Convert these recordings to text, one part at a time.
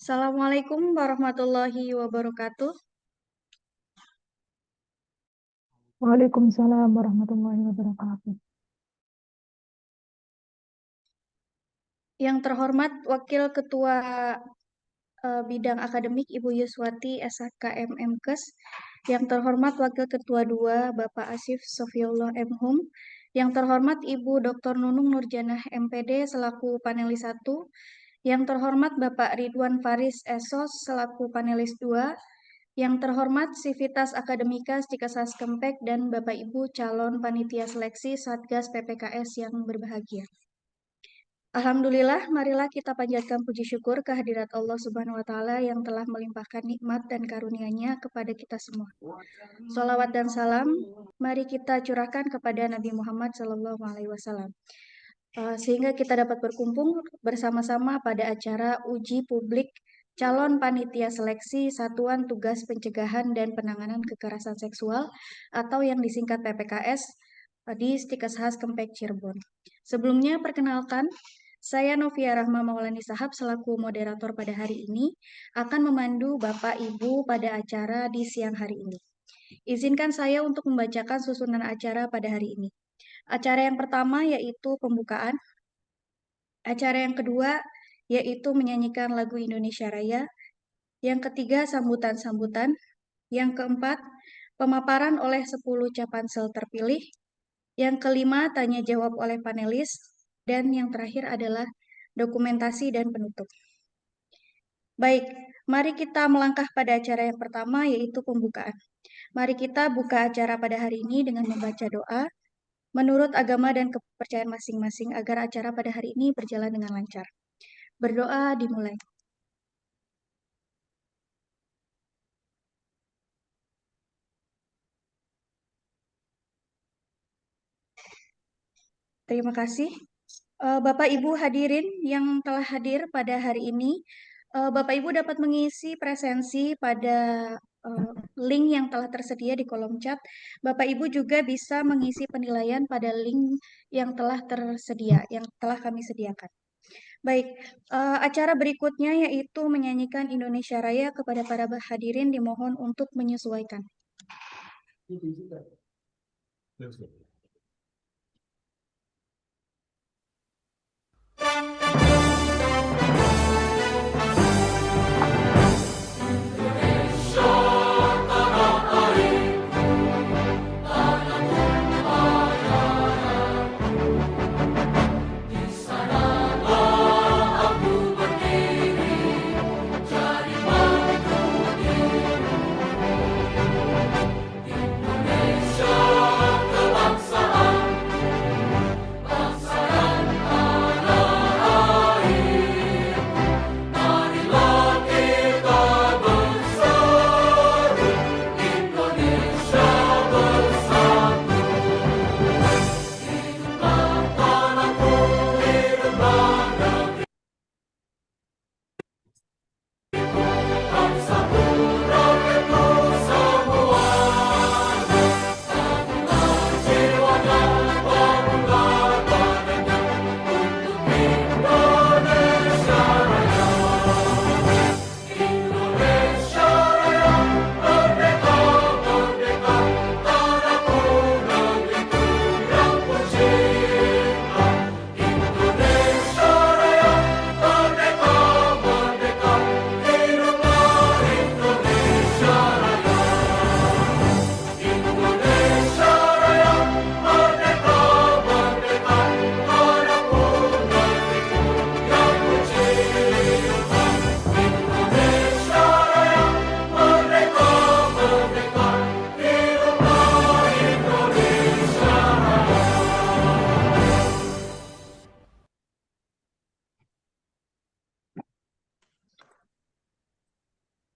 Assalamualaikum warahmatullahi wabarakatuh. Waalaikumsalam warahmatullahi wabarakatuh. Yang terhormat Wakil Ketua Bidang Akademik Ibu Yuswati SHK MMKes. Yang terhormat Wakil Ketua 2 Bapak Asif Sofiullah M.Hum. Yang terhormat Ibu Dr. Nunung Nurjanah MPD selaku panelis 1. Yang terhormat Bapak Ridwan Faris Esos selaku panelis 2. Yang terhormat Sivitas Akademika Stikesas Kempek dan Bapak Ibu calon panitia seleksi Satgas PPKS yang berbahagia. Alhamdulillah, marilah kita panjatkan puji syukur kehadirat Allah Subhanahu wa Ta'ala yang telah melimpahkan nikmat dan karunia-Nya kepada kita semua. Salawat dan salam, mari kita curahkan kepada Nabi Muhammad SAW. Sehingga kita dapat berkumpul bersama-sama pada acara uji publik calon panitia seleksi Satuan Tugas Pencegahan dan Penanganan Kekerasan Seksual atau yang disingkat PPKS di Stikesas Kempek Cirebon. Sebelumnya perkenalkan, saya Novia Rahma Maulani Sahab selaku moderator pada hari ini akan memandu Bapak Ibu pada acara di siang hari ini. Izinkan saya untuk membacakan susunan acara pada hari ini. Acara yang pertama yaitu pembukaan. Acara yang kedua yaitu menyanyikan lagu Indonesia Raya. Yang ketiga sambutan-sambutan. Yang keempat pemaparan oleh 10 capansel terpilih. Yang kelima tanya jawab oleh panelis. Dan yang terakhir adalah dokumentasi dan penutup. Baik, mari kita melangkah pada acara yang pertama yaitu pembukaan. Mari kita buka acara pada hari ini dengan membaca doa menurut agama dan kepercayaan masing-masing agar acara pada hari ini berjalan dengan lancar. Berdoa dimulai. Terima kasih. Bapak Ibu hadirin yang telah hadir pada hari ini, Bapak Ibu dapat mengisi presensi pada link yang telah tersedia di kolom chat. Bapak Ibu juga bisa mengisi penilaian pada link yang telah tersedia, yang telah kami sediakan. Baik, acara berikutnya yaitu menyanyikan Indonesia Raya. Kepada para hadirin dimohon untuk menyesuaikan.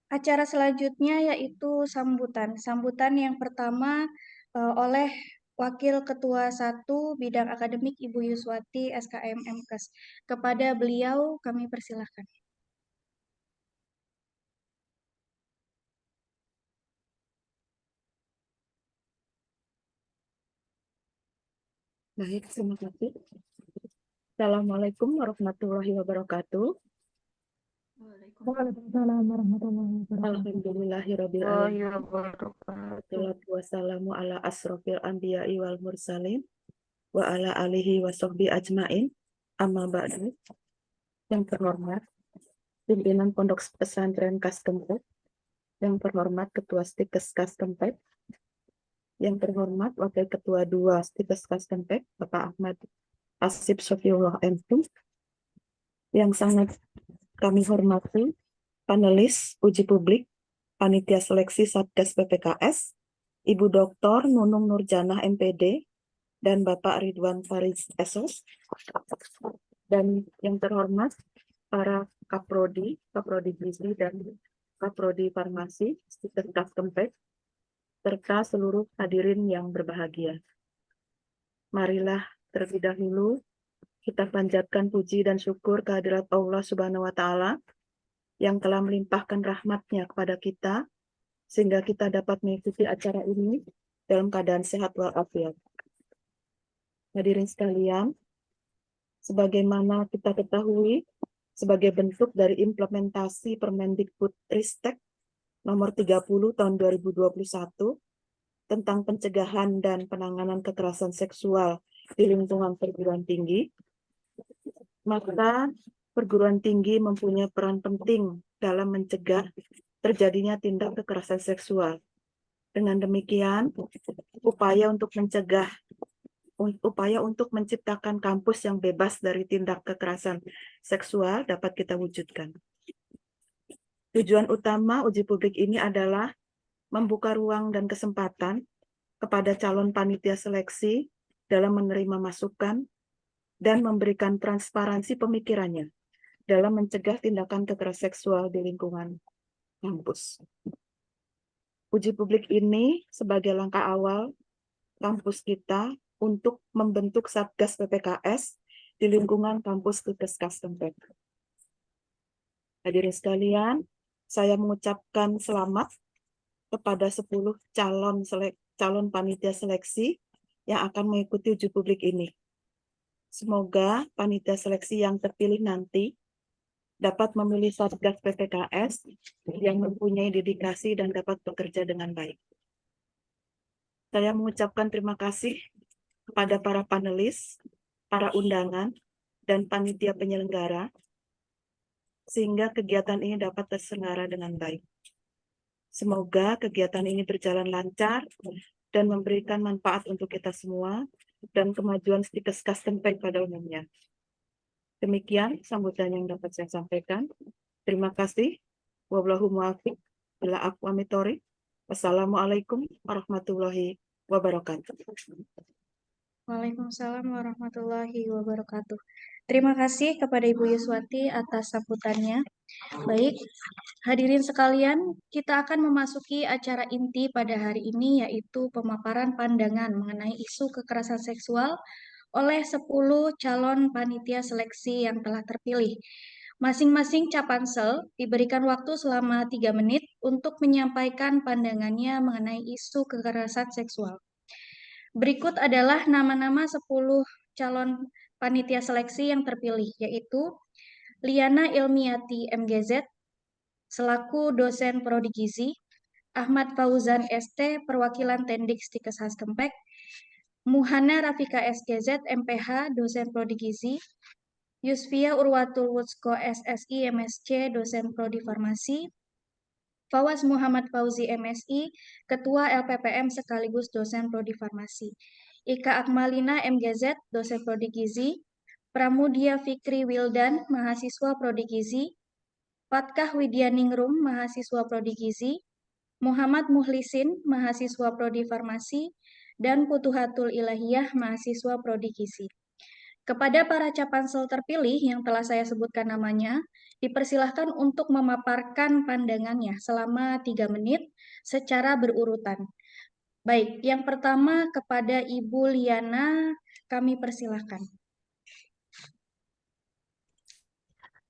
Acara selanjutnya yaitu sambutan. Sambutan yang pertama oleh Wakil Ketua 1 Bidang Akademik Ibu Yuswati SKM MKes. Kepada beliau kami persilahkan. Baik, terima kasih. Assalamualaikum warahmatullahi wabarakatuh. Waalaikumsalam warahmatullahi wabarakatuh. Alhamdulillahirabbil Oh alamin. iya, wabarakatuh. Wassalatu wassalamu ala asrofil anbiya'i wal mursalin wa ala alihi wa sahbihi ajmain. Amma ba'du. Yang terhormat pimpinan Pondok Pesantren Kaskempet, yang terhormat Ketua Stikes Kaskempet, yang terhormat Wakil Ketua 2 Stikes Kaskempet, Bapak Ahmad Asip Sofiullah MPU, yang sangat kami hormati panelis uji publik Panitia Seleksi Satgas PPKS, Ibu Dr. Nunung Nurjanah MPD, dan Bapak Ridwan Faris SOS, dan yang terhormat para Kaprodi Gizi dan Kaprodi Farmasi, Stikes Kaskempet, serta seluruh hadirin yang berbahagia. Marilah terlebih dahulu kita panjatkan puji dan syukur kehadirat Allah Subhanahu wa Ta'ala yang telah melimpahkan rahmat-Nya kepada kita, sehingga kita dapat mengikuti acara ini dalam keadaan sehat walafiat. Hadirin sekalian, sebagaimana kita ketahui, sebagai bentuk dari implementasi Permendikbudristek nomor 30 tahun 2021 tentang pencegahan dan penanganan kekerasan seksual di lingkungan perguruan tinggi, maka perguruan tinggi mempunyai peran penting dalam mencegah terjadinya tindak kekerasan seksual. Dengan demikian, upaya untuk menciptakan kampus yang bebas dari tindak kekerasan seksual dapat kita wujudkan. Tujuan utama uji publik ini adalah membuka ruang dan kesempatan kepada calon panitia seleksi dalam menerima masukan dan memberikan transparansi pemikirannya dalam mencegah tindakan kekerasan seksual di lingkungan kampus. Uji publik ini sebagai langkah awal kampus kita untuk membentuk Satgas PPKS di lingkungan kampus Stikes Kaskempet. Hadirin sekalian, saya mengucapkan selamat kepada 10 calon panitia seleksi yang akan mengikuti uji publik ini. Semoga panitia seleksi yang terpilih nanti dapat memilih Satgas PPKS yang mempunyai dedikasi dan dapat bekerja dengan baik. Saya mengucapkan terima kasih kepada para panelis, para undangan, dan panitia penyelenggara, sehingga kegiatan ini dapat terselenggara dengan baik. Semoga kegiatan ini berjalan lancar dan memberikan manfaat untuk kita semua dan kemajuan Stikes Kaskempet pada umumnya. Demikian sambutan yang dapat saya sampaikan. Terima kasih. Wallahu muwaffiq ila aqwamit thoriq. Wassalamualaikum warahmatullahi wabarakatuh. Waalaikumsalam warahmatullahi wabarakatuh. Terima kasih kepada Ibu Yuswati atas sambutannya. Baik, hadirin sekalian, kita akan memasuki acara inti pada hari ini, yaitu pemaparan pandangan mengenai isu kekerasan seksual oleh 10 calon panitia seleksi yang telah terpilih. Masing-masing Capansel diberikan waktu selama 3 menit untuk menyampaikan pandangannya mengenai isu kekerasan seksual. Berikut adalah nama-nama 10 calon panitia seleksi yang terpilih, yaitu Liana Ilmiati MGZ, selaku dosen Prodi Gizi, Ahmad Fauzan ST, perwakilan Tendik Stikes Kaskempet, Muhana Rafika SGZ, MPH, dosen Prodi Gizi, Yusfia Urwatul Wutsko SSI, MSc, dosen Prodi Farmasi, Fawaz Muhammad Fauzi MSI, Ketua LPPM sekaligus dosen Prodi Farmasi, Ika Akmalina MGZ, dosen Prodi Gizi, Pramudia Fikri Wildan, mahasiswa Prodi Gizi, Fatkah Widyaningrum, mahasiswa Prodi Gizi, Muhammad Muhlisin, mahasiswa Prodi Farmasi, dan Putuhatul Ilahiyah, mahasiswa Prodi Gizi. Kepada para Capansel terpilih yang telah saya sebutkan namanya, dipersilahkan untuk memaparkan pandangannya selama 3 menit secara berurutan. Baik, yang pertama kepada Ibu Liana, kami persilahkan.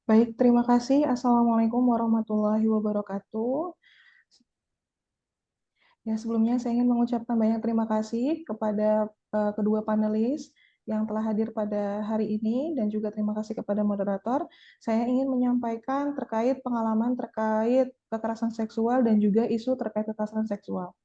Baik, terima kasih. Assalamualaikum warahmatullahi wabarakatuh. Ya, sebelumnya saya ingin mengucapkan banyak terima kasih kepada kedua panelis yang telah hadir pada hari ini dan juga terima kasih kepada moderator. Saya ingin menyampaikan terkait pengalaman terkait kekerasan seksual dan juga isu terkait kekerasan seksual.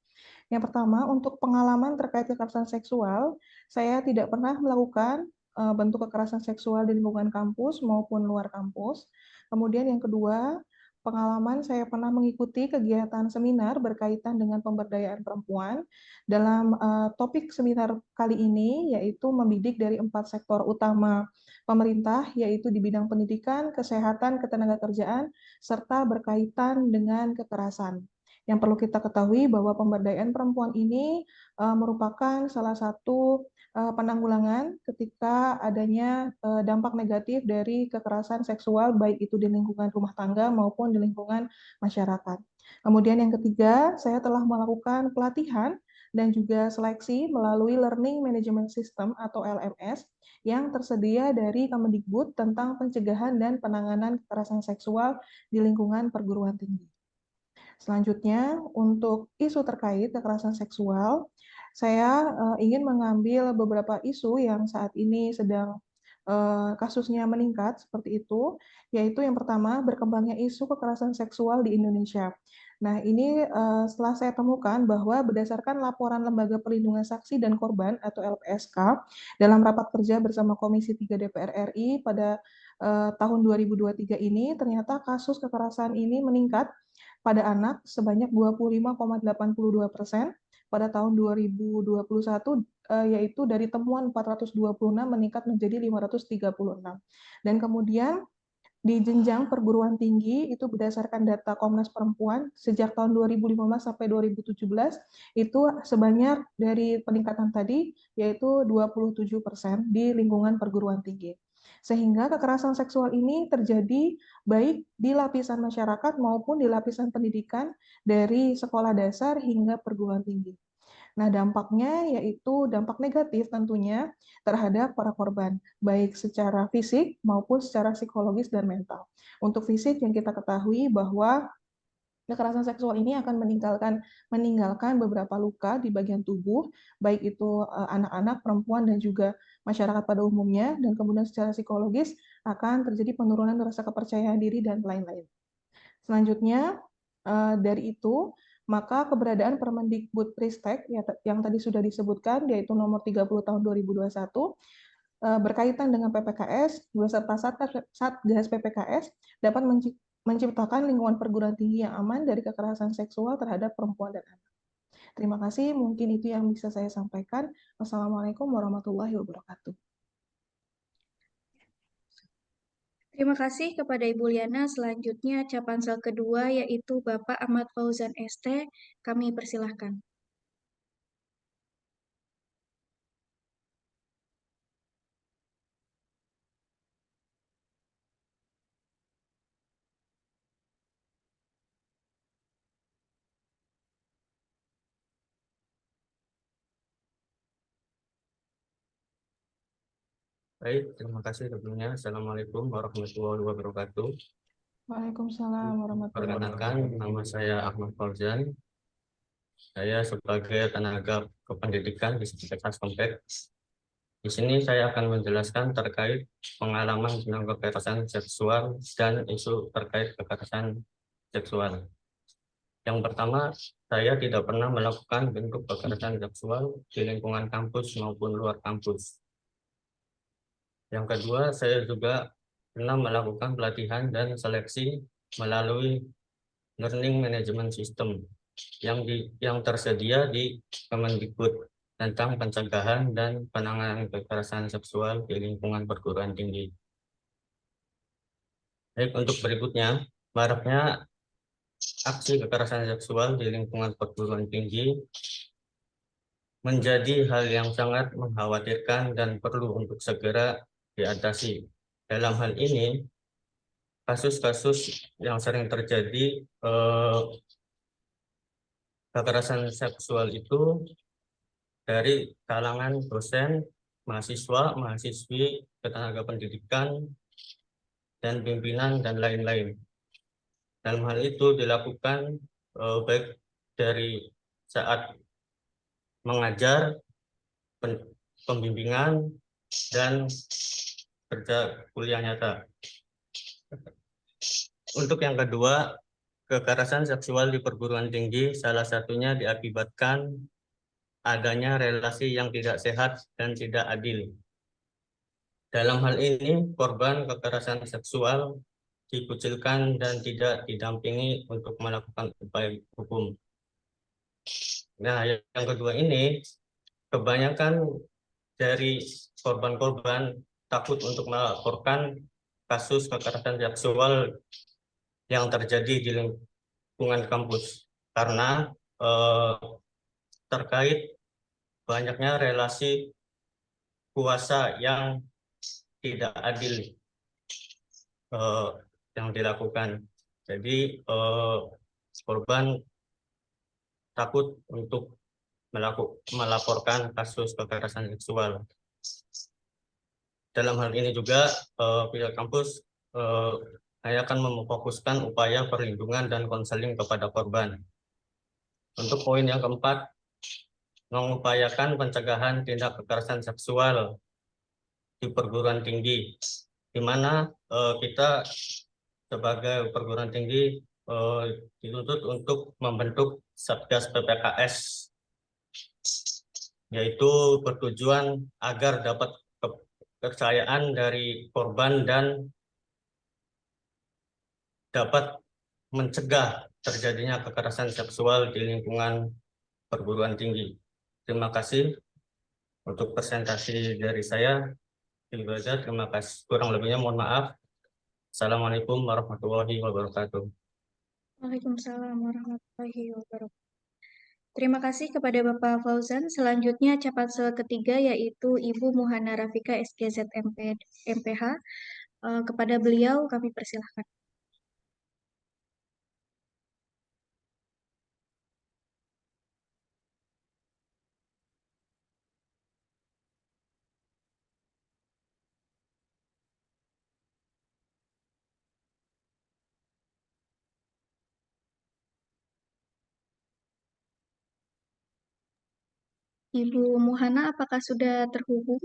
Yang pertama, untuk pengalaman terkait kekerasan seksual, saya tidak pernah melakukan bentuk kekerasan seksual di lingkungan kampus maupun luar kampus. Kemudian yang kedua, pengalaman saya pernah mengikuti kegiatan seminar berkaitan dengan pemberdayaan perempuan. Dalam topik seminar kali ini, yaitu membidik dari 4 sektor utama pemerintah, yaitu di bidang pendidikan, kesehatan, ketenagakerjaan, serta berkaitan dengan kekerasan. Yang perlu kita ketahui bahwa pemberdayaan perempuan ini merupakan salah satu penanggulangan ketika adanya dampak negatif dari kekerasan seksual, baik itu di lingkungan rumah tangga maupun di lingkungan masyarakat. Kemudian yang ketiga, saya telah melakukan pelatihan dan juga seleksi melalui Learning Management System atau LMS yang tersedia dari Kemendikbud tentang pencegahan dan penanganan kekerasan seksual di lingkungan perguruan tinggi. Selanjutnya, untuk isu terkait kekerasan seksual, saya ingin mengambil beberapa isu yang saat ini sedang kasusnya meningkat seperti itu, yaitu yang pertama berkembangnya isu kekerasan seksual di Indonesia. Nah, ini setelah saya temukan bahwa berdasarkan laporan Lembaga Perlindungan Saksi dan Korban atau LPSK dalam rapat kerja bersama Komisi 3 DPR RI pada tahun 2023 ini, ternyata kasus kekerasan ini meningkat pada anak sebanyak 25,82% pada tahun 2021, yaitu dari temuan 426 meningkat menjadi 536. Dan kemudian di jenjang perguruan tinggi itu berdasarkan data Komnas Perempuan sejak tahun 2015 sampai 2017 itu sebanyak dari peningkatan tadi yaitu 27% di lingkungan perguruan tinggi. Sehingga kekerasan seksual ini terjadi baik di lapisan masyarakat maupun di lapisan pendidikan dari sekolah dasar hingga perguruan tinggi. Nah, dampaknya yaitu dampak negatif tentunya terhadap para korban, baik secara fisik maupun secara psikologis dan mental. Untuk fisik yang kita ketahui bahwa kekerasan seksual ini akan meninggalkan beberapa luka di bagian tubuh, baik itu anak-anak, perempuan, dan juga masyarakat pada umumnya, dan kemudian secara psikologis akan terjadi penurunan rasa kepercayaan diri dan lain-lain. Selanjutnya, dari itu, maka keberadaan Permendikbudristek yang tadi sudah disebutkan, yaitu nomor 30 tahun 2021, berkaitan dengan PPKS, beserta Satgas PPKS, dapat menciptakan lingkungan perguruan tinggi yang aman dari kekerasan seksual terhadap perempuan dan anak. Terima kasih, mungkin itu yang bisa saya sampaikan. Wassalamualaikum warahmatullahi wabarakatuh. Terima kasih kepada Ibu Liana. Selanjutnya Capansel kedua yaitu Bapak Ahmad Fauzan ST. Kami persilahkan. Baik, terima kasih tentunya. Assalamualaikum warahmatullahi wabarakatuh. Waalaikumsalam warahmatullahi wabarakatuh. Perkenalkan, nama saya Ahmad Fauzan. Saya sebagai tenaga kependidikan di Sekolah Kompleks. Di sini saya akan menjelaskan terkait pengalaman tentang kekerasan seksual dan isu terkait kekerasan seksual. Yang pertama, saya tidak pernah melakukan bentuk kekerasan seksual di lingkungan kampus maupun luar kampus. Yang kedua, saya juga pernah melakukan pelatihan dan seleksi melalui Learning Management System yang tersedia di Kemendikbud tentang pencegahan dan penanganan kekerasan seksual di lingkungan perguruan tinggi. Baik, untuk berikutnya, maraknya aksi kekerasan seksual di lingkungan perguruan tinggi menjadi hal yang sangat mengkhawatirkan dan perlu untuk segera diatasi. Dalam hal ini, kasus-kasus yang sering terjadi kekerasan seksual itu dari kalangan dosen, mahasiswa, mahasiswi, tenaga pendidikan, dan pimpinan, dan lain-lain. Dalam hal itu dilakukan baik dari saat mengajar, pembimbingan, dan kerja kuliah nyata. Untuk yang kedua, kekerasan seksual di perguruan tinggi salah satunya diakibatkan adanya relasi yang tidak sehat dan tidak adil. Dalam hal ini, korban kekerasan seksual dikucilkan dan tidak didampingi untuk melakukan upaya hukum. Nah, yang kedua ini, kebanyakan dari korban-korban takut untuk melaporkan kasus kekerasan seksual yang terjadi di lingkungan kampus karena terkait banyaknya relasi kuasa yang tidak adil eh, yang dilakukan. Jadi korban takut untuk melaporkan kasus kekerasan seksual. Dalam hal ini juga pihak kampus akan memfokuskan upaya perlindungan dan konseling kepada korban. Untuk poin yang keempat, mengupayakan pencegahan tindak kekerasan seksual di perguruan tinggi, di mana kita sebagai perguruan tinggi dituntut untuk membentuk Satgas PPKS, yaitu bertujuan agar dapat kepercayaan dari korban dan dapat mencegah terjadinya kekerasan seksual di lingkungan perguruan tinggi. Terima kasih untuk presentasi dari saya. Terima kasih. Kurang lebihnya mohon maaf. Assalamualaikum warahmatullahi wabarakatuh. Waalaikumsalam warahmatullahi wabarakatuh. Terima kasih kepada Bapak Fauzan. Selanjutnya capansel ketiga yaitu Ibu Muhana Rafika SGZ MPH. Kepada beliau kami persilahkan. Ibu Muhana, apakah sudah terhubung?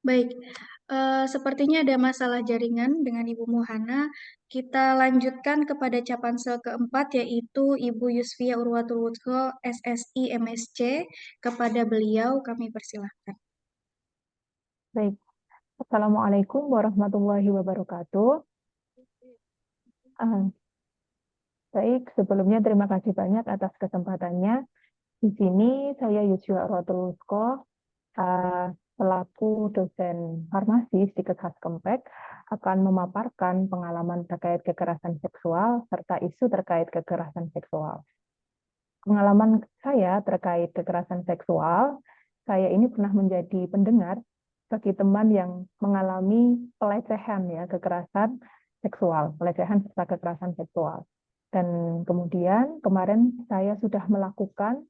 Baik, sepertinya ada masalah jaringan dengan Ibu Muhana. Kita lanjutkan kepada capansel keempat, yaitu Ibu Yusfia Urwatul Wudho, SSI MSC. Kepada beliau kami persilahkan. Baik, Assalamualaikum warahmatullahi wabarakatuh. Baik, sebelumnya terima kasih banyak atas kesempatannya. Di sini saya Yusfia Urwatul Wudho, selaku dosen farmasi di Kemkes akan memaparkan pengalaman terkait kekerasan seksual serta isu terkait kekerasan seksual. Pengalaman saya terkait kekerasan seksual, saya ini pernah menjadi pendengar bagi teman yang mengalami pelecehan ya, kekerasan seksual, pelecehan serta kekerasan seksual. Dan kemudian kemarin saya sudah melakukan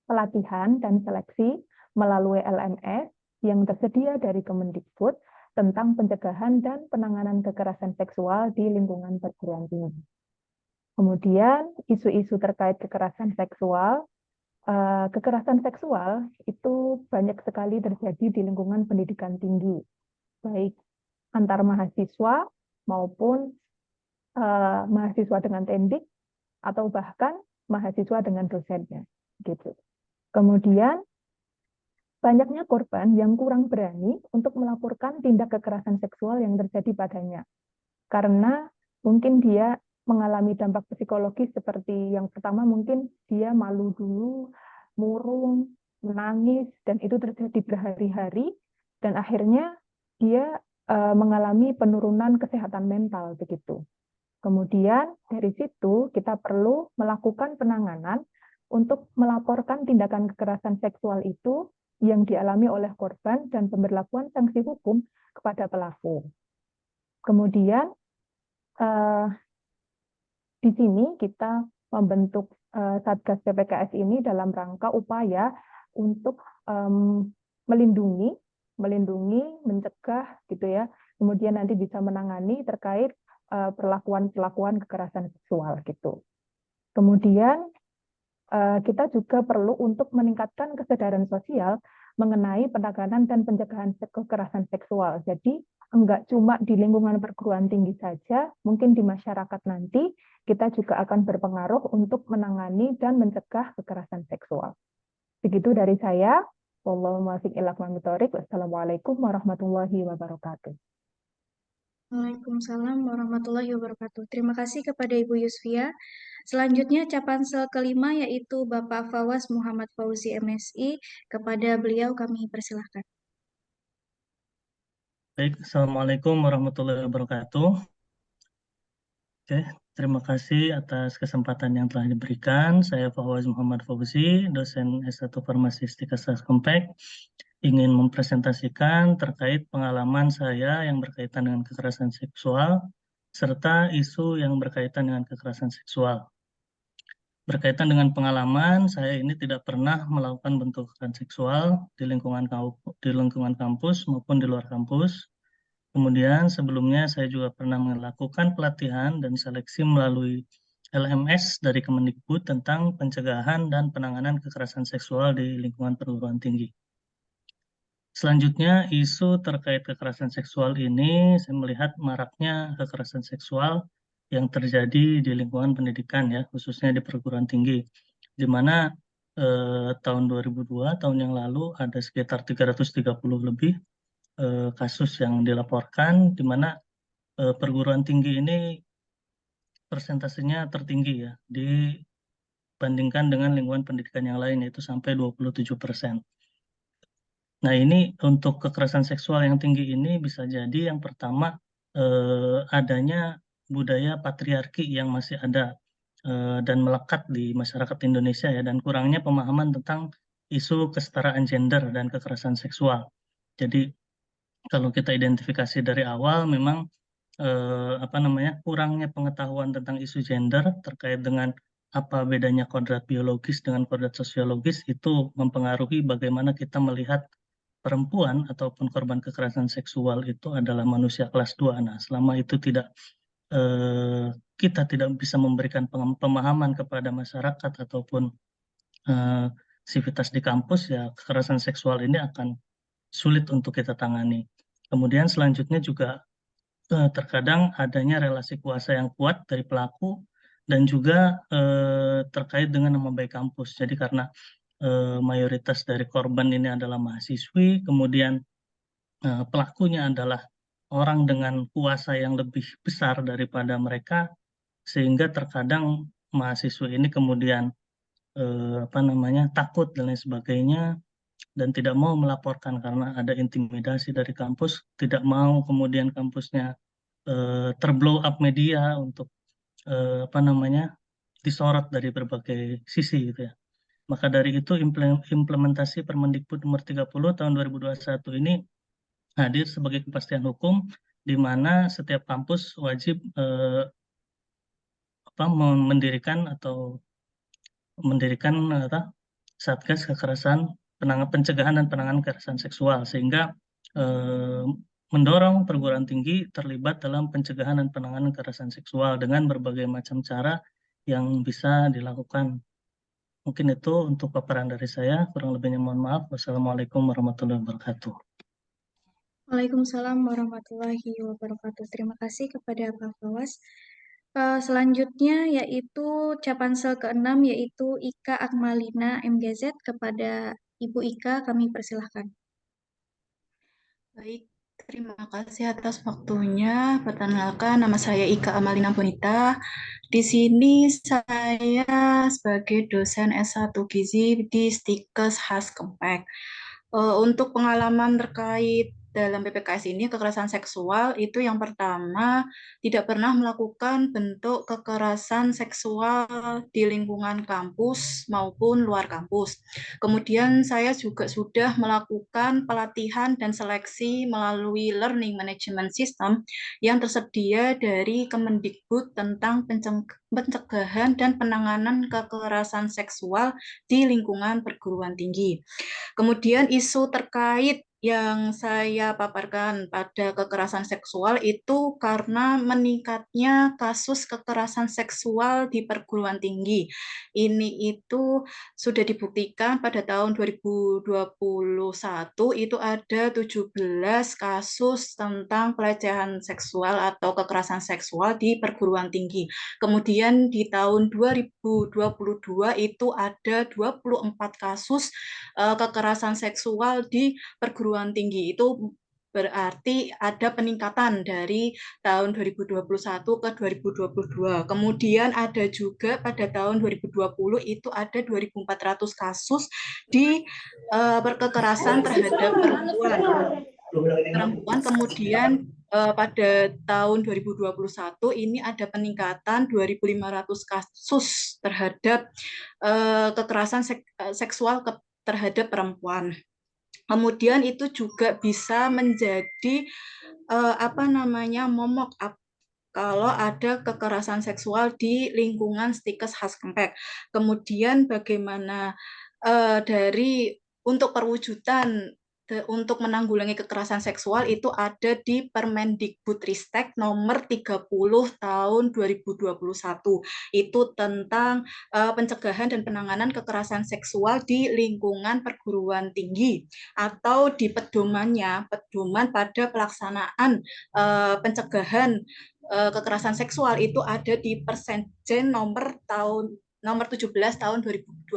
pelatihan dan seleksi melalui LMS yang tersedia dari Kemendikbud tentang pencegahan dan penanganan kekerasan seksual di lingkungan perguruan tinggi. Kemudian isu-isu terkait kekerasan seksual itu banyak sekali terjadi di lingkungan pendidikan tinggi, baik antar mahasiswa maupun mahasiswa dengan tendik atau bahkan mahasiswa dengan dosennya, gitu. Kemudian banyaknya korban yang kurang berani untuk melaporkan tindak kekerasan seksual yang terjadi padanya, karena mungkin dia mengalami dampak psikologis seperti yang pertama, mungkin dia malu dulu, murung, menangis, dan itu terjadi berhari-hari, dan akhirnya dia mengalami penurunan kesehatan mental begitu. Kemudian dari situ kita perlu melakukan penanganan untuk melaporkan tindakan kekerasan seksual itu yang dialami oleh korban dan pemberlakuan sanksi hukum kepada pelaku. Kemudian di sini kita membentuk Satgas PPKS ini dalam rangka upaya untuk melindungi, mencegah gitu ya. Kemudian nanti bisa menangani terkait perlakuan kekerasan seksual gitu. Kemudian kita juga perlu untuk meningkatkan kesadaran sosial mengenai penanganan dan pencegahan kekerasan seksual. Jadi enggak cuma di lingkungan perguruan tinggi saja, mungkin di masyarakat nanti kita juga akan berpengaruh untuk menangani dan mencegah kekerasan seksual. Begitu dari saya. Wallahu muwaffiq ila aqwamit thoriq. Wassalamualaikum warahmatullahi wabarakatuh. Waalaikumsalam warahmatullahi wabarakatuh. Terima kasih kepada Ibu Yusfia. Selanjutnya Capansel kelima yaitu Bapak Fawaz Muhammad Fauzi MSI. Kepada beliau kami persilahkan. Baik, Assalamualaikum warahmatullahi wabarakatuh. Oke, terima kasih atas kesempatan yang telah diberikan. Saya Fawaz Muhammad Fauzi, dosen S1 Farmasistika Saskompek, ingin mempresentasikan terkait pengalaman saya yang berkaitan dengan kekerasan seksual, serta isu yang berkaitan dengan kekerasan seksual. Berkaitan dengan pengalaman, saya ini tidak pernah melakukan bentuk kekerasan seksual di lingkungan kampus maupun di luar kampus. Kemudian sebelumnya saya juga pernah melakukan pelatihan dan seleksi melalui LMS dari Kemendikbud tentang pencegahan dan penanganan kekerasan seksual di lingkungan perguruan tinggi. Selanjutnya, isu terkait kekerasan seksual ini, saya melihat maraknya kekerasan seksual yang terjadi di lingkungan pendidikan, ya, khususnya di perguruan tinggi, di mana tahun 2002, tahun yang lalu, ada sekitar 330 lebih kasus yang dilaporkan, di mana perguruan tinggi ini persentasenya tertinggi, ya, dibandingkan dengan lingkungan pendidikan yang lain, yaitu sampai 27%. Nah, ini untuk kekerasan seksual yang tinggi ini bisa jadi yang pertama adanya budaya patriarki yang masih ada dan melekat di masyarakat Indonesia, ya, dan kurangnya pemahaman tentang isu kesetaraan gender dan kekerasan seksual. Jadi kalau kita identifikasi dari awal, memang kurangnya pengetahuan tentang isu gender terkait dengan apa bedanya kodrat biologis dengan kodrat sosiologis itu mempengaruhi bagaimana kita melihat perempuan ataupun korban kekerasan seksual itu adalah manusia kelas 2. Nah, selama itu kita tidak bisa memberikan pemahaman kepada masyarakat ataupun sivitas di kampus, ya, kekerasan seksual ini akan sulit untuk kita tangani. Kemudian selanjutnya juga terkadang adanya relasi kuasa yang kuat dari pelaku dan juga terkait dengan nama baik kampus. Jadi karena mayoritas dari korban ini adalah mahasiswi, kemudian pelakunya adalah orang dengan kuasa yang lebih besar daripada mereka, sehingga terkadang mahasiswa ini kemudian takut dan lain sebagainya, dan tidak mau melaporkan karena ada intimidasi dari kampus, tidak mau kemudian kampusnya terblow up media untuk disorot dari berbagai sisi, gitu, ya. Maka dari itu implementasi Permendikbud nomor 30 tahun 2021 ini hadir sebagai kepastian hukum di mana setiap kampus wajib mendirikan Satgas pencegahan dan penanganan kekerasan seksual, sehingga mendorong perguruan tinggi terlibat dalam pencegahan dan penanganan kekerasan seksual dengan berbagai macam cara yang bisa dilakukan. Mungkin itu untuk paparan dari saya, kurang lebihnya mohon maaf. Wassalamualaikum warahmatullahi wabarakatuh. Waalaikumsalam warahmatullahi wabarakatuh. Terima kasih kepada Pak Fawaz. Selanjutnya yaitu Capansel ke-6 yaitu Ika Akmalina MGZ. Kepada Ibu Ika kami persilahkan. Baik, terima kasih atas waktunya. Perkenalkan, nama saya Ika Amalina Bonita. Di sini saya sebagai dosen S1 Gizi di Stikes Haskempek. Untuk pengalaman terkait dalam PPKS ini, kekerasan seksual itu yang pertama, tidak pernah melakukan bentuk kekerasan seksual di lingkungan kampus maupun luar kampus. Kemudian saya juga sudah melakukan pelatihan dan seleksi melalui Learning Management System yang tersedia dari Kemendikbud tentang pencegahan dan penanganan kekerasan seksual di lingkungan perguruan tinggi. Kemudian isu terkait yang saya paparkan pada kekerasan seksual itu karena meningkatnya kasus kekerasan seksual di perguruan tinggi. Ini itu sudah dibuktikan pada tahun 2021 itu ada 17 kasus tentang pelecehan seksual atau kekerasan seksual di perguruan tinggi. Kemudian di tahun 2022 itu ada 24 kasus kekerasan seksual di perguruan tinggi. Itu berarti ada peningkatan dari tahun 2021 ke 2022. Kemudian ada juga pada tahun 2020 itu ada 2.400 kasus di kekerasan terhadap perempuan. Kemudian pada tahun 2021 ini ada peningkatan 2.500 kasus terhadap kekerasan seksual terhadap perempuan. Kemudian itu juga bisa menjadi momok kalau ada kekerasan seksual di lingkungan Stikes Haskempek. Kemudian bagaimana untuk perwujudan untuk menanggulangi kekerasan seksual itu ada di Permendikbudristek nomor 30 tahun 2021. Itu tentang pencegahan dan penanganan kekerasan seksual di lingkungan perguruan tinggi, atau di pedoman pada pelaksanaan pencegahan kekerasan seksual itu ada di Persenjen nomor 17 tahun 2022.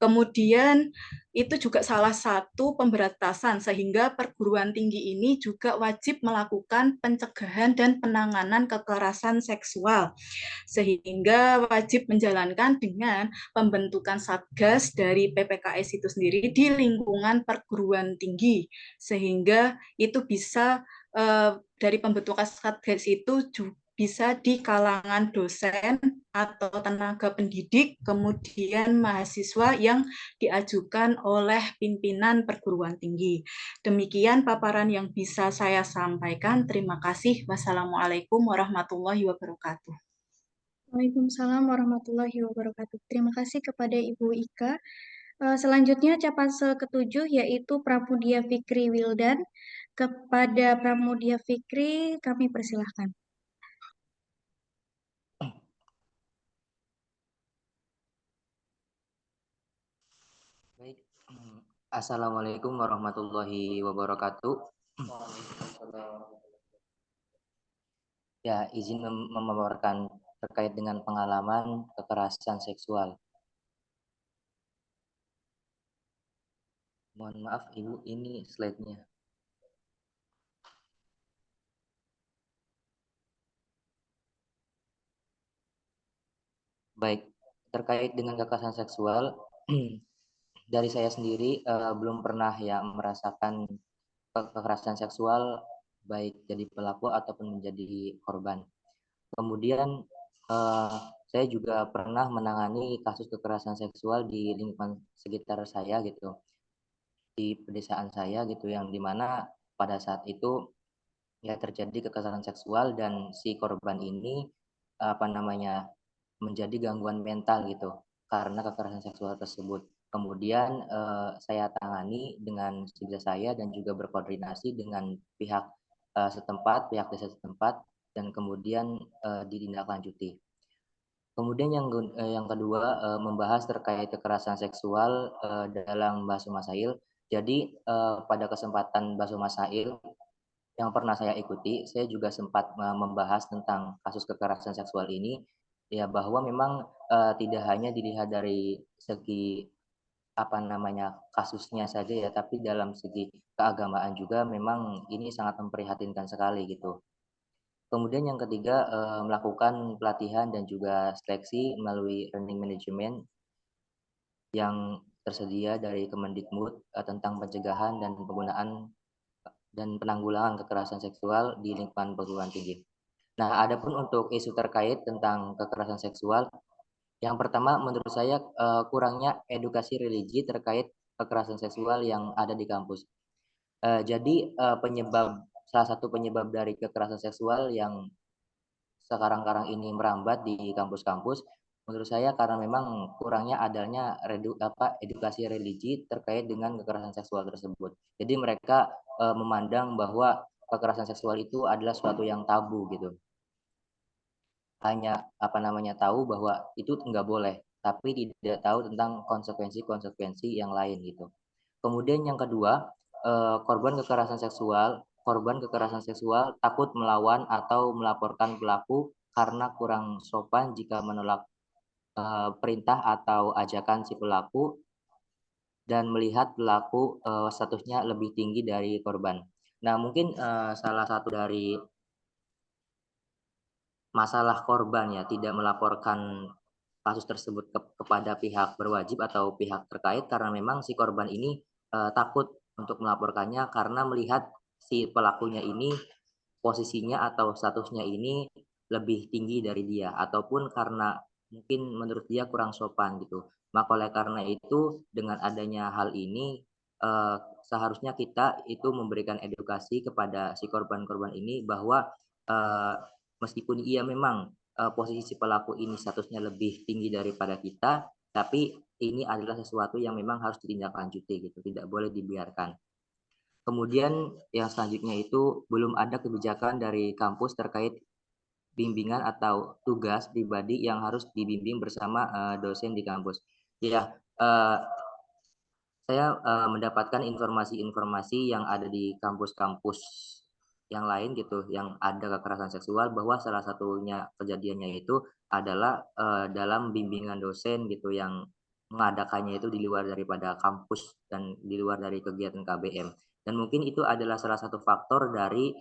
Kemudian itu juga salah satu pemberantasan, sehingga perguruan tinggi ini juga wajib melakukan pencegahan dan penanganan kekerasan seksual, sehingga wajib menjalankan dengan pembentukan satgas dari PPKS itu sendiri di lingkungan perguruan tinggi, sehingga itu bisa dari pembentukan satgas itu bisa di kalangan dosen atau tenaga pendidik, kemudian mahasiswa yang diajukan oleh pimpinan perguruan tinggi. Demikian paparan yang bisa saya sampaikan. Terima kasih. Wassalamualaikum warahmatullahi wabarakatuh. Waalaikumsalam warahmatullahi wabarakatuh. Terima kasih kepada Ibu Ika. Selanjutnya capase ke-7 yaitu Pramudia Fikri Wildan. Kepada Pramudia Fikri kami persilahkan. Baik, Assalamualaikum warahmatullahi wabarakatuh. Ya, izin memaparkan terkait dengan pengalaman kekerasan seksual. Mohon maaf Ibu, ini slide-nya. Baik, terkait dengan kekerasan seksual, dari saya sendiri belum pernah ya merasakan kekerasan seksual, baik jadi pelaku ataupun menjadi korban. Kemudian saya juga pernah menangani kasus kekerasan seksual di lingkungan sekitar saya gitu, di pedesaan saya gitu, yang dimana pada saat itu ya terjadi kekerasan seksual dan si korban ini menjadi gangguan mental gitu karena kekerasan seksual tersebut. Kemudian saya tangani dengan sebisa saya dan juga berkoordinasi dengan pihak setempat, pihak desa setempat, dan kemudian ditindaklanjuti. Kemudian yang kedua membahas terkait kekerasan seksual dalam Baso Masail. Jadi pada kesempatan Baso Masail yang pernah saya ikuti, saya juga sempat membahas tentang kasus kekerasan seksual ini, ya bahwa memang tidak hanya dilihat dari segi kasusnya saja ya, tapi dalam segi keagamaan juga memang ini sangat memprihatinkan sekali gitu. Kemudian yang ketiga melakukan pelatihan dan juga seleksi melalui learning management yang tersedia dari Kemendikbud tentang pencegahan dan penggunaan dan penanggulangan kekerasan seksual di lingkungan perguruan tinggi. Nah, adapun untuk isu terkait tentang kekerasan seksual, yang pertama menurut saya kurangnya edukasi religi terkait kekerasan seksual yang ada di kampus. Jadi salah satu penyebab dari kekerasan seksual yang sekarang-karang ini merambat di kampus-kampus, menurut saya karena memang kurangnya adanya edukasi religi terkait dengan kekerasan seksual tersebut. Jadi mereka memandang bahwa kekerasan seksual itu adalah suatu yang tabu gitu. Hanya tahu bahwa itu enggak boleh, tapi tidak tahu tentang konsekuensi-konsekuensi yang lain gitu. Kemudian yang kedua, korban kekerasan seksual takut melawan atau melaporkan pelaku karena kurang sopan jika menolak perintah atau ajakan si pelaku dan melihat pelaku statusnya lebih tinggi dari korban. Nah, mungkin salah satu dari masalah korban ya tidak melaporkan kasus tersebut kepada pihak berwajib atau pihak terkait karena memang si korban ini takut untuk melaporkannya karena melihat si pelakunya ini posisinya atau statusnya ini lebih tinggi dari dia ataupun karena mungkin menurut dia kurang sopan gitu. Maka oleh karena itu dengan adanya hal ini seharusnya kita itu memberikan edukasi kepada si korban-korban ini bahwa eh, meskipun ia memang posisi pelaku ini statusnya lebih tinggi daripada kita, tapi ini adalah sesuatu yang memang harus ditindaklanjuti gitu, tidak boleh dibiarkan. Kemudian yang selanjutnya itu belum ada kebijakan dari kampus terkait bimbingan atau tugas pribadi yang harus dibimbing bersama dosen di kampus. Ya, saya mendapatkan informasi-informasi yang ada di kampus-kampus yang lain gitu, yang ada kekerasan seksual bahwa salah satunya kejadiannya itu adalah dalam bimbingan dosen gitu yang mengadakannya itu di luar daripada kampus dan di luar dari kegiatan KBM. Dan mungkin itu adalah salah satu faktor dari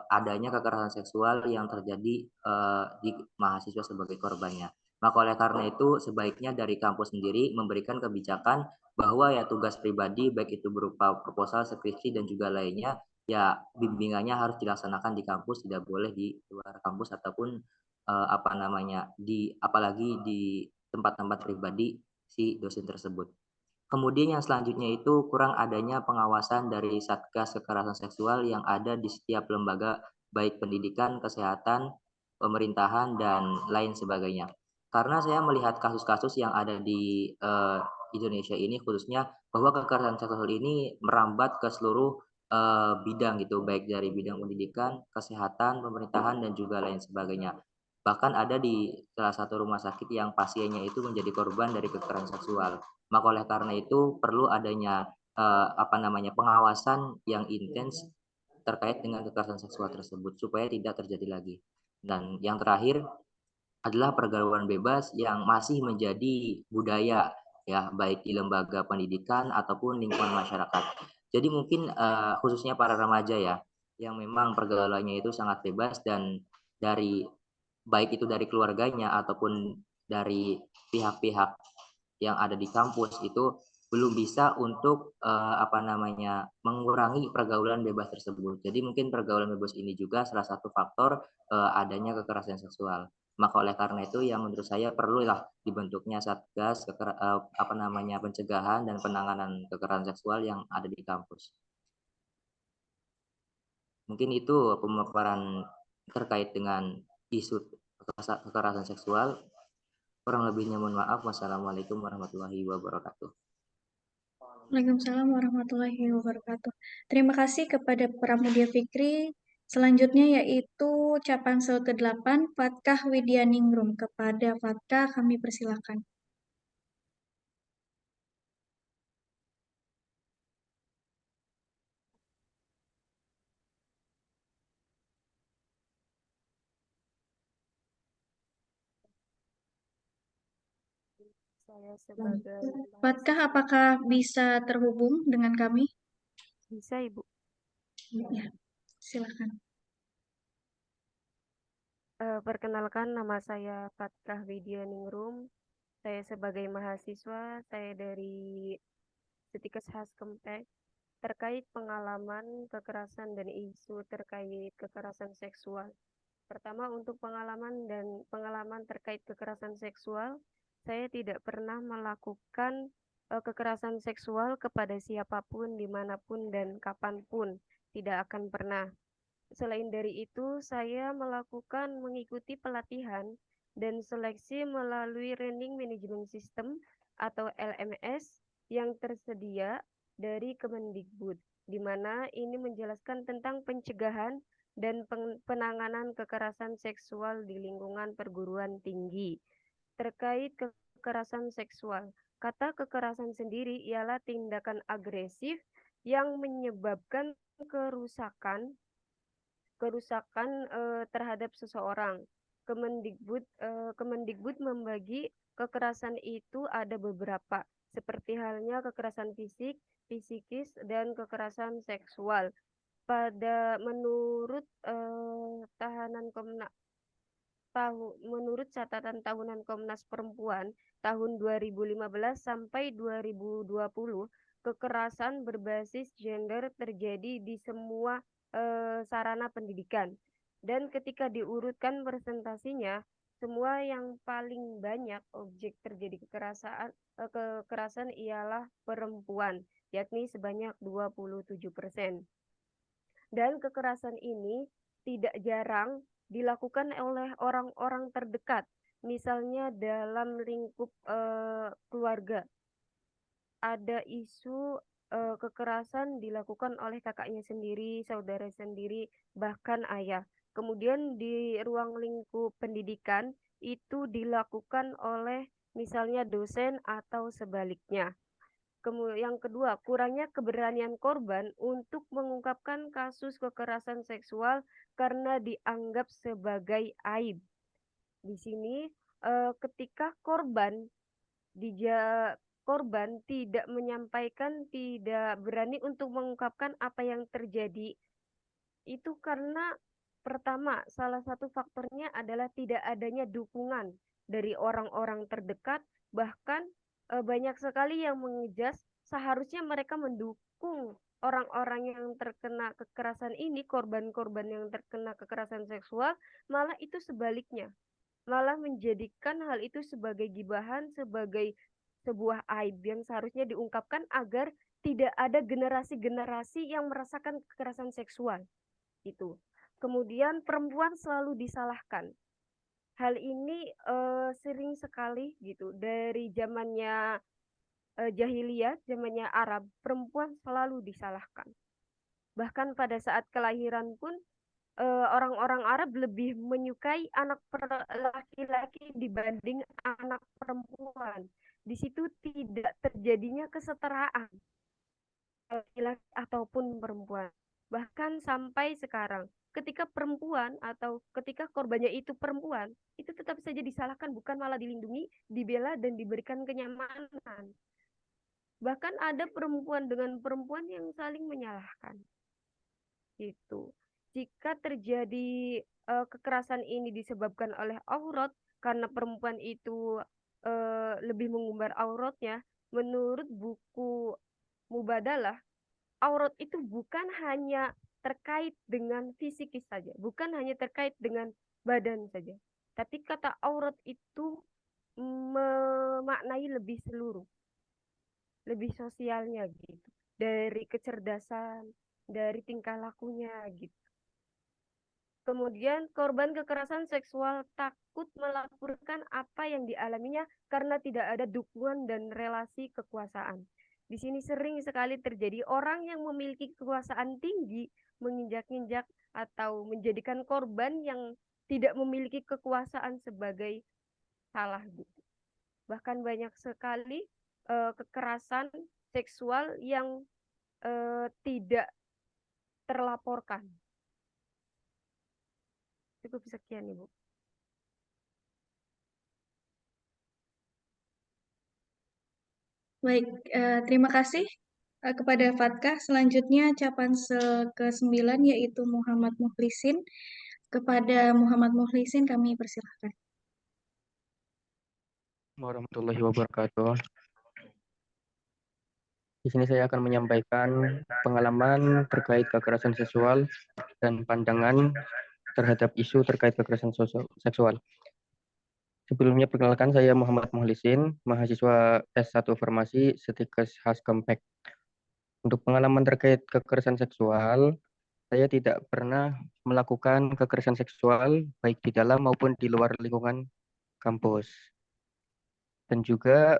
adanya kekerasan seksual yang terjadi di mahasiswa sebagai korbannya. Maka oleh karena itu sebaiknya dari kampus sendiri memberikan kebijakan bahwa ya tugas pribadi baik itu berupa proposal, skripsi dan juga lainnya ya bimbingannya harus dilaksanakan di kampus, tidak boleh di luar kampus ataupun apalagi di tempat-tempat pribadi si dosen tersebut. Kemudian yang selanjutnya itu kurang adanya pengawasan dari Satgas Kekerasan Seksual yang ada di setiap lembaga baik pendidikan, kesehatan, pemerintahan dan lain sebagainya. Karena saya melihat kasus-kasus yang ada di Indonesia ini khususnya bahwa kekerasan seksual ini merambat ke seluruh bidang gitu, baik dari bidang pendidikan, kesehatan, pemerintahan dan juga lain sebagainya. Bahkan ada di salah satu rumah sakit yang pasiennya itu menjadi korban dari kekerasan seksual. Maka oleh karena itu perlu adanya pengawasan yang intens terkait dengan kekerasan seksual tersebut supaya tidak terjadi lagi. Dan yang terakhir adalah pergaulan bebas yang masih menjadi budaya ya baik di lembaga pendidikan ataupun lingkungan masyarakat. Jadi mungkin khususnya para remaja ya yang memang pergaulannya itu sangat bebas dan dari baik itu dari keluarganya ataupun dari pihak-pihak yang ada di kampus itu belum bisa untuk mengurangi pergaulan bebas tersebut. Jadi mungkin pergaulan bebas ini juga salah satu faktor adanya kekerasan seksual. Maka oleh karena itu yang menurut saya perlulah dibentuknya Satgas pencegahan dan penanganan kekerasan seksual yang ada di kampus. Mungkin itu pemaparan terkait dengan isu kekerasan seksual. Kurang lebihnya mohon maaf. Wassalamualaikum warahmatullahi wabarakatuh. Waalaikumsalam warahmatullahi wabarakatuh. Terima kasih kepada Pramudia Fikri. Selanjutnya yaitu Capansel ke-8, Fatkah Widyaningrum. Kepada Fatkah kami persilakan. Saya sebagai Fatkah, apakah bisa terhubung dengan kami? Bisa, Ibu. Ya, silakan. Perkenalkan, nama saya Fatkah Widyaningrum. Saya sebagai mahasiswa, saya dari Setikes Haskemtek, terkait pengalaman kekerasan dan isu terkait kekerasan seksual. Pertama, untuk pengalaman terkait kekerasan seksual, saya tidak pernah melakukan kekerasan seksual kepada siapapun, dimanapun, dan kapanpun. Tidak akan pernah. Selain dari itu, saya mengikuti pelatihan dan seleksi melalui Learning Management System atau LMS yang tersedia dari Kemendikbud, di mana ini menjelaskan tentang pencegahan dan penanganan kekerasan seksual di lingkungan perguruan tinggi. Terkait kekerasan seksual, kata kekerasan sendiri ialah tindakan agresif yang menyebabkan kerusakan terhadap seseorang. Kemendikbud membagi kekerasan itu ada beberapa, seperti halnya kekerasan fisik, psikis, dan kekerasan seksual. Menurut menurut catatan tahunan Komnas Perempuan tahun 2015 sampai 2020, kekerasan berbasis gender terjadi di semua sarana pendidikan. Dan ketika diurutkan presentasinya, semua yang paling banyak objek terjadi kekerasan ialah perempuan, yakni sebanyak 27%. Dan kekerasan ini tidak jarang dilakukan oleh orang-orang terdekat, misalnya dalam lingkup keluarga. Ada isu kekerasan dilakukan oleh kakaknya sendiri, saudara sendiri, bahkan ayah. Kemudian di ruang lingkup pendidikan itu dilakukan oleh misalnya dosen atau sebaliknya. Yang kedua, kurangnya keberanian korban untuk mengungkapkan kasus kekerasan seksual karena dianggap sebagai aib. Di sini, ketika korban tidak menyampaikan, tidak berani untuk mengungkapkan apa yang terjadi, itu karena pertama, salah satu faktornya adalah tidak adanya dukungan dari orang-orang terdekat, bahkan banyak sekali yang mengejas seharusnya mereka mendukung orang-orang yang terkena kekerasan ini, korban-korban yang terkena kekerasan seksual, malah itu sebaliknya. Malah menjadikan hal itu sebagai gibahan, sebagai sebuah aib yang seharusnya diungkapkan agar tidak ada generasi-generasi yang merasakan kekerasan seksual. Itu. Kemudian perempuan selalu disalahkan. Hal ini sering sekali gitu dari zamannya jahiliyah, zamannya Arab, perempuan selalu disalahkan. Bahkan pada saat kelahiran pun orang-orang Arab lebih menyukai anak laki-laki dibanding anak perempuan. Di situ tidak terjadinya kesetaraan laki-laki ataupun perempuan. Bahkan sampai sekarang, ketika perempuan atau ketika korbannya itu perempuan, itu tetap saja disalahkan, bukan malah dilindungi, dibela, dan diberikan kenyamanan. Bahkan ada perempuan dengan perempuan yang saling menyalahkan. Itu. Jika terjadi kekerasan ini disebabkan oleh aurat, karena perempuan itu lebih mengumbar auratnya, menurut buku Mubadalah, aurat itu bukan hanya terkait dengan fisikis saja, bukan hanya terkait dengan badan saja, tapi kata aurat itu memaknai lebih seluruh, lebih sosialnya gitu, dari kecerdasan, dari tingkah lakunya gitu. Kemudian korban kekerasan seksual takut melaporkan apa yang dialaminya karena tidak ada dukungan dan relasi kekuasaan. Di sini sering sekali terjadi orang yang memiliki kekuasaan tinggi menginjak-injak atau menjadikan korban yang tidak memiliki kekuasaan sebagai salah gitu. Bahkan banyak sekali kekerasan seksual yang tidak terlaporkan. Cukup sekian, Ibu. Baik, terima kasih kepada Fatkah. Selanjutnya capaan ke-9 yaitu Muhammad Mukhlisin. Kepada Muhammad Mukhlisin kami persilahkan. Warahmatullahi wabarakatuh. Di sini saya akan menyampaikan pengalaman terkait kekerasan seksual dan pandangan terhadap isu terkait kekerasan seksual. Sebelumnya perkenalkan, saya Muhammad Mukhlisin, mahasiswa S1 Farmasi Setikes Haskempek. Untuk pengalaman terkait kekerasan seksual, saya tidak pernah melakukan kekerasan seksual baik di dalam maupun di luar lingkungan kampus. Dan juga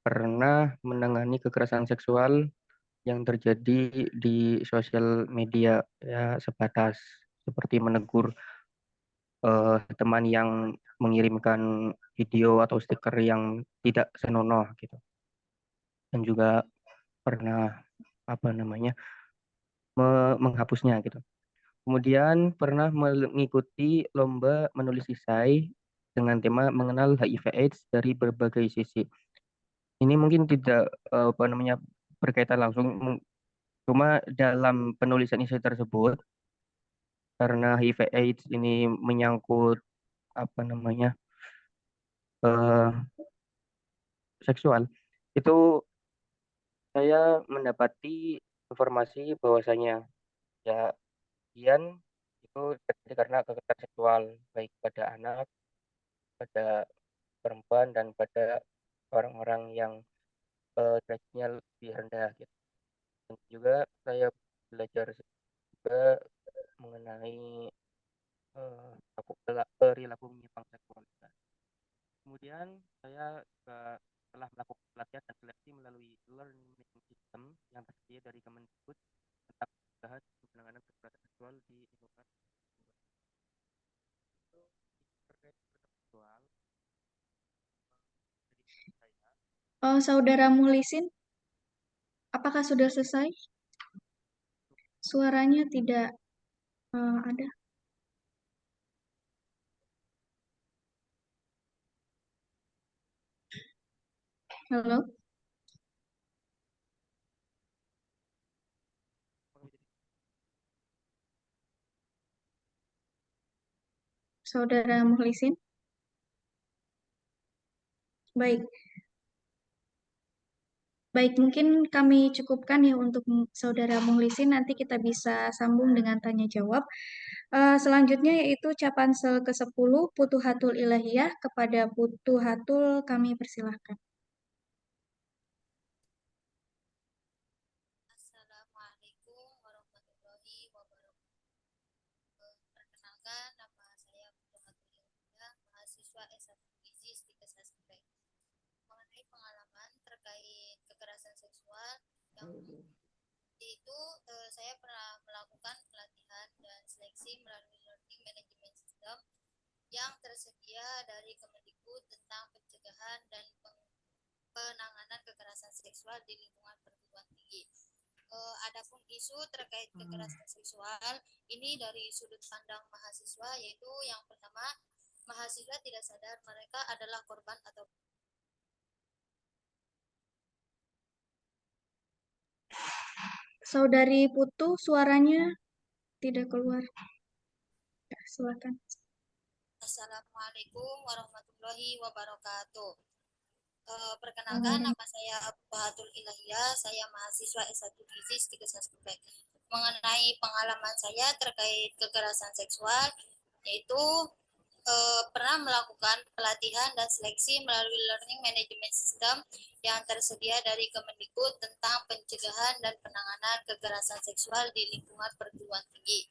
pernah menangani kekerasan seksual yang terjadi di sosial media, ya sebatas seperti menegur teman yang mengirimkan video atau stiker yang tidak senonoh gitu. Dan juga pernah menghapusnya gitu. Kemudian pernah mengikuti lomba menulis esai dengan tema mengenal HIV/AIDS dari berbagai sisi. Ini mungkin tidak berkaitan langsung, cuma dalam penulisan esai tersebut karena HIV/AIDS ini menyangkut eh, seksual, itu saya mendapati informasi bahwasanya ya kemudian itu terjadi karena kekerasan seksual baik pada anak, pada perempuan dan pada orang-orang yang derajatnya lebih rendah gitu. Dan juga saya belajar juga mengenai perilaku menyimpang seksualitas. Kemudian saya juga telah melakukan pelatihan dan seleksi melalui learning management system yang tersedia dari Kemendikbud tentang pencegahan dan penanganan kekerasan seksual di lingkungan terkait kekerasan seksual. Saudara Muhlisin, apakah sudah selesai? Suaranya tidak ada. Halo? Saudara Muhlisin? Baik. Baik, mungkin kami cukupkan ya untuk Saudara Muhlisin. Nanti kita bisa sambung dengan tanya jawab. Selanjutnya yaitu Capansel ke-10 Putuhatul Ilahiyah. Kepada Putuhatul kami persilahkan. Assalamualaikum warahmatullahi wabarakatuh. Perkenalkan, nama saya Putuhatul Ilahiyah, mahasiswa S1 Gizi Stika Sastra. Mengenai pengalaman terkait kekerasan seksual yang itu saya pernah melakukan pelatihan dan seleksi melalui learning management system yang tersedia dari Kemendikbud tentang pencegahan dan penanganan kekerasan seksual di lingkungan perguruan tinggi. Adapun isu terkait kekerasan seksual ini dari sudut pandang mahasiswa, yaitu yang pertama, mahasiswa tidak sadar mereka adalah korban atau Saudari Putu, suaranya tidak keluar. Ya, silakan. Assalamualaikum warahmatullahi wabarakatuh. Perkenalkan, nama saya Putuhatul Ilahiyah, saya mahasiswa S1 Gizi Stika Sastra. Mengenai pengalaman saya terkait kekerasan seksual, yaitu pernah melakukan pelatihan dan seleksi melalui learning management system yang tersedia dari Kemendikbud tentang pencegahan dan penanganan kekerasan seksual di lingkungan perguruan tinggi.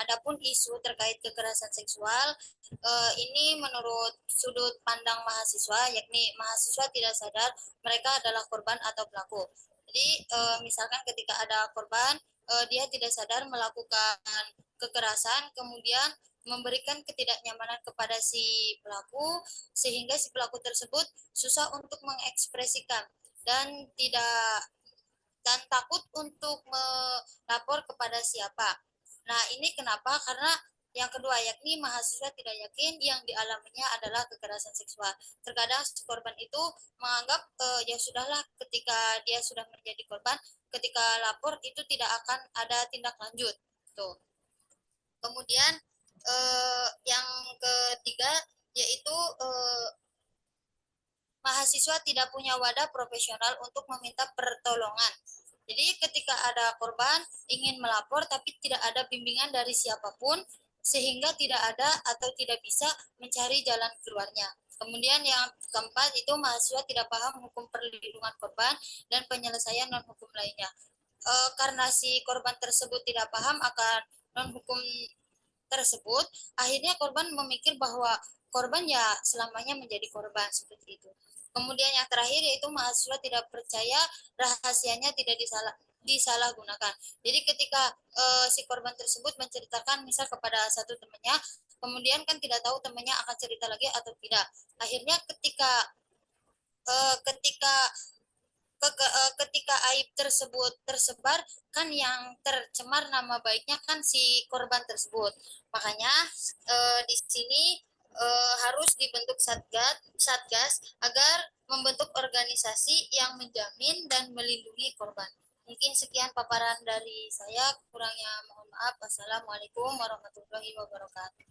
Adapun isu terkait kekerasan seksual, ini menurut sudut pandang mahasiswa, yakni mahasiswa tidak sadar mereka adalah korban atau pelaku. Jadi misalkan ketika ada korban, dia tidak sadar melakukan kekerasan, kemudian memberikan ketidaknyamanan kepada si pelaku, sehingga si pelaku tersebut susah untuk mengekspresikan dan takut untuk melapor kepada siapa. Nah, ini kenapa? Karena yang kedua, yakni mahasiswa tidak yakin yang dialaminya adalah kekerasan seksual. Terkadang korban itu menganggap ya sudahlah, ketika dia sudah menjadi korban, ketika lapor itu tidak akan ada tindak lanjut. Tuh. Kemudian yang ketiga yaitu mahasiswa tidak punya wadah profesional untuk meminta pertolongan. Jadi ketika ada korban ingin melapor tapi tidak ada bimbingan dari siapapun, sehingga tidak ada atau tidak bisa mencari jalan keluarnya. Kemudian yang keempat itu mahasiswa tidak paham hukum perlindungan korban dan penyelesaian non-hukum lainnya. karena si korban tersebut tidak paham akan non hukum tersebut, akhirnya korban memikir bahwa korban ya selamanya menjadi korban seperti itu. Kemudian yang terakhir yaitu mahasiswa tidak percaya rahasianya tidak disalahgunakan. Jadi ketika si korban tersebut menceritakan misal kepada satu temannya, kemudian kan tidak tahu temannya akan cerita lagi atau tidak. Akhirnya ketika ketika ketika aib tersebut tersebar, kan yang tercemar nama baiknya kan si korban tersebut. Makanya di sini harus dibentuk satgas agar membentuk organisasi yang menjamin dan melindungi korban. Mungkin sekian paparan dari saya, kurangnya mohon maaf. Wassalamualaikum warahmatullahi wabarakatuh.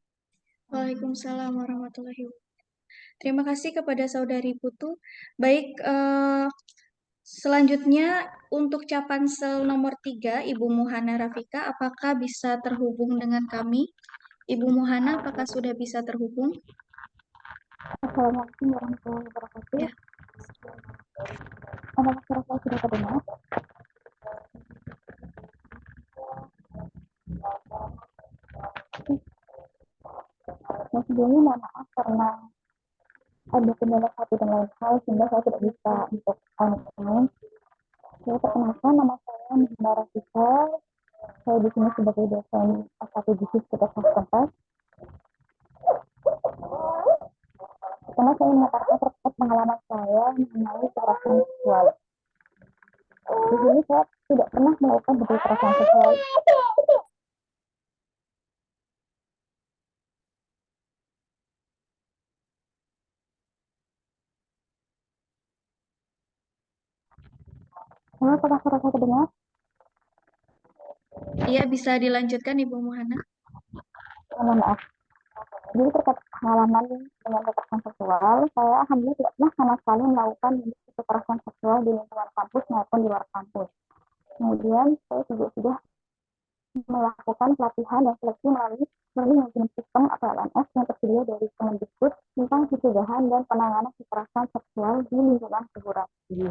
Waalaikumsalam warahmatullahi wabarakatuh. Terima kasih kepada Saudari Putu. Baik, selanjutnya untuk Capansel nomor 3, Ibu Muhana Rafika, apakah bisa terhubung dengan kami? Ibu Muhana, apakah sudah bisa terhubung? Assalamualaikum warahmatullahi wabarakatuh. Ya. Apakah suara saya sudah terdengar? Nah, sebelumnya mohon maaf karena ada kendala satu dan lain hal sehingga saya tidak bisa untuk online. Saya perkenalkan, nama saya Muhana Rafika. Saya di sini sebagai dosen S1 Gizi Sekitar Kompas. Pertama saya mengatakan terkait pengalaman saya mengenai kekerasan seksual. Di sini saya tidak pernah melakukan bentuk kekerasan seksual. Apakah suara saya terdengar? Iya, bisa dilanjutkan Ibu Muhana. Mohon maaf. Jadi terkait pengalaman dengan kekerasan seksual, saya alhamdulillah tidak pernah sama sekali melakukan kekerasan seksual di lingkungan kampus maupun di luar kampus. Kemudian saya juga sudah melakukan pelatihan dan seleksi melalui Learning Management System atau LMS yang tersedia dari Kemendikbud tentang pencegahan dan penanganan kekerasan seksual di lingkungan perguruan tinggi.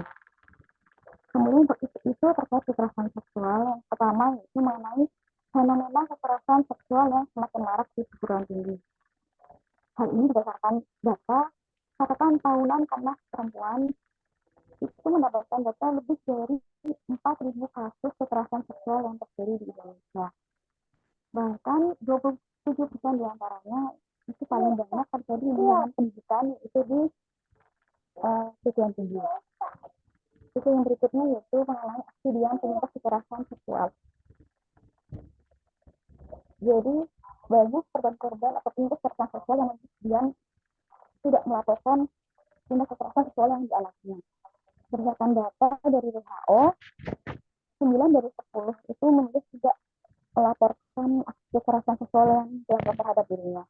Kemudian untuk isu terkait kekerasan seksual, yang pertama yaitu mengenai fenomena kekerasan seksual yang semakin marak di perguruan tinggi. Hal ini berdasarkan data catatan tahunan Komnas Perempuan itu mendapatkan data lebih dari 4.000 kasus kekerasan seksual yang terjadi di Indonesia. Bahkan 27% diantaranya itu paling banyak terjadi di lingkungan pendidikan, yaitu di perguruan tinggi. Itu yang berikutnya yaitu mengenai aksi diam penyintas kekerasan seksual. Jadi banyak korban-korban atau penyintas kekerasan seksual yang kemudian tidak melaporkan tindak kekerasan seksual yang dialaminya. Berdasarkan data dari WHO, 9 dari 10 itu menulis tidak melaporkan aksi kekerasan seksual yang dilakukan terhadap dirinya.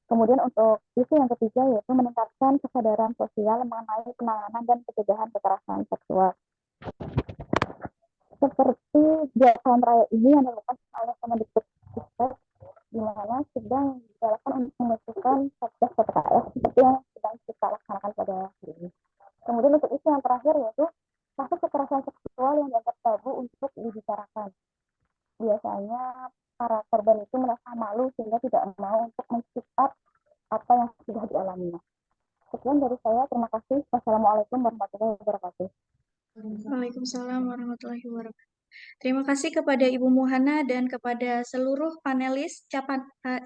Kemudian untuk isu yang ketiga yaitu meningkatkan kesadaran sosial mengenai penanganan dan pencegahan kekerasan seksual. Seperti Jalan Raya ini yang dilakukan oleh Kemendikbud di mana sedang dijalankan untuk membentukkan satgas PPKS seperti yang sedang kita laksanakan pada hari ini. Kemudian untuk isu yang terakhir yaitu kasus kekerasan seksual yang dianggap tabu untuk dibicarakan. Biasanya para korban itu merasa malu sehingga tidak mau untuk men-speak up apa yang sudah dialaminya. Sekian dari saya, terima kasih. Wassalamualaikum warahmatullahi wabarakatuh. Waalaikumsalam warahmatullahi wabarakatuh. Terima kasih kepada Ibu Muhana dan kepada seluruh panelis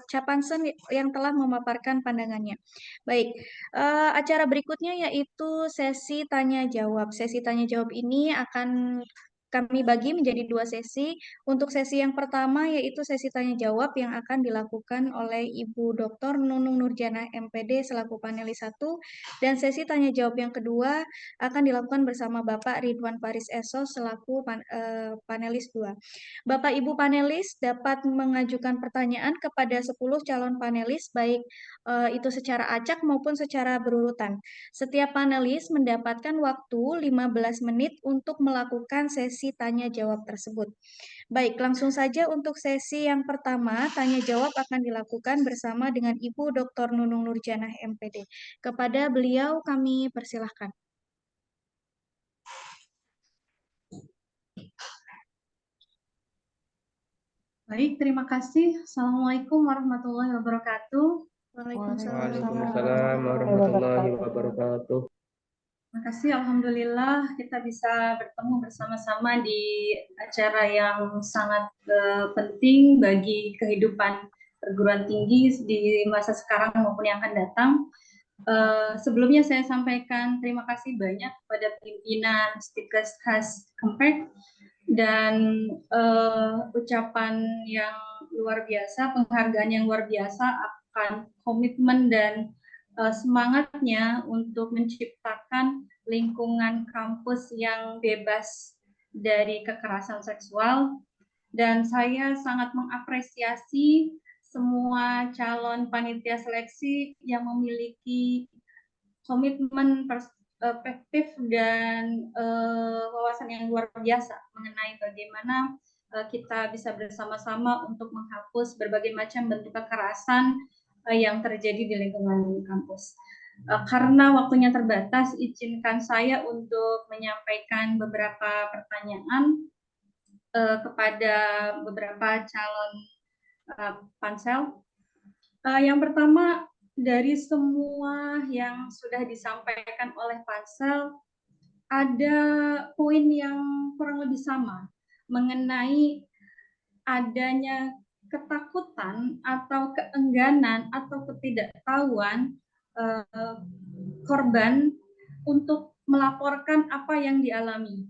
Capansen yang telah memaparkan pandangannya. Baik, acara berikutnya yaitu sesi tanya jawab. Sesi tanya jawab ini akan kami bagi menjadi 2 sesi. Untuk sesi yang pertama yaitu sesi tanya jawab yang akan dilakukan oleh Ibu Dr. Nunung Nurjana MPD selaku panelis 1, dan sesi tanya jawab yang kedua akan dilakukan bersama Bapak Ridwan Faris Esos selaku panelis 2. Bapak Ibu panelis dapat mengajukan pertanyaan kepada 10 calon panelis baik itu secara acak maupun secara berurutan. Setiap panelis mendapatkan waktu 15 menit untuk melakukan sesi tanya jawab tersebut. Baik, langsung saja untuk sesi yang pertama, tanya jawab akan dilakukan bersama dengan Ibu Dr. Nunung Nurjanah MPD. Kepada beliau kami persilahkan. Baik, terima kasih. Assalamualaikum warahmatullahi wabarakatuh. Waalaikumsalam warahmatullahi wabarakatuh. Terima kasih, alhamdulillah kita bisa bertemu bersama-sama di acara yang sangat penting bagi kehidupan perguruan tinggi di masa sekarang maupun yang akan datang. Sebelumnya saya sampaikan terima kasih banyak kepada pimpinan Stikes Compact dan ucapan yang luar biasa, penghargaan yang luar biasa akan komitmen dan semangatnya untuk menciptakan lingkungan kampus yang bebas dari kekerasan seksual. Dan saya sangat mengapresiasi semua calon panitia seleksi yang memiliki komitmen perspektif dan wawasan yang luar biasa mengenai bagaimana kita bisa bersama-sama untuk menghapus berbagai macam bentuk kekerasan yang terjadi di lingkungan kampus. Karena waktunya terbatas, izinkan saya untuk menyampaikan beberapa pertanyaan kepada beberapa calon pansel. Yang pertama, dari semua yang sudah disampaikan oleh pansel, ada poin yang kurang lebih sama mengenai adanya ketakutan atau keengganan atau ketidaktahuan korban untuk melaporkan apa yang dialami.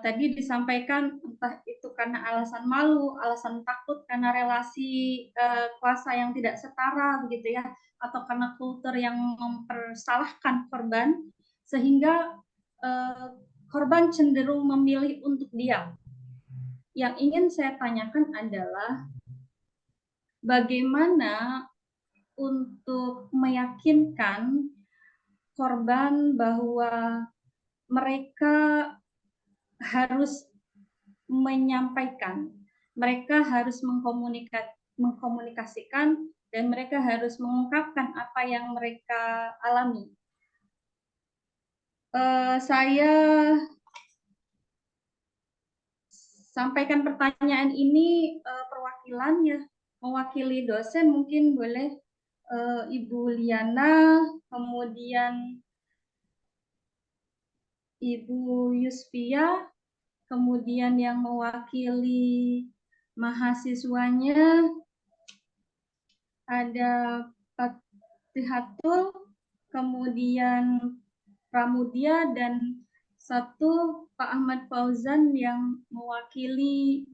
Tadi disampaikan entah itu karena alasan malu, alasan takut karena relasi kuasa yang tidak setara begitu ya, atau karena kultur yang mempersalahkan korban sehingga korban cenderung memilih untuk diam. Yang ingin saya tanyakan adalah bagaimana untuk meyakinkan korban bahwa mereka harus menyampaikan, mereka harus mengkomunikasikan, dan mereka harus mengungkapkan apa yang mereka alami. Saya sampaikan pertanyaan ini perwakilan ya, mewakili dosen mungkin boleh Ibu Liana, kemudian Ibu Yuspia, kemudian yang mewakili mahasiswanya ada Pak Tihatul, kemudian Pramudia, dan satu Pak Ahmad Fauzan yang mewakili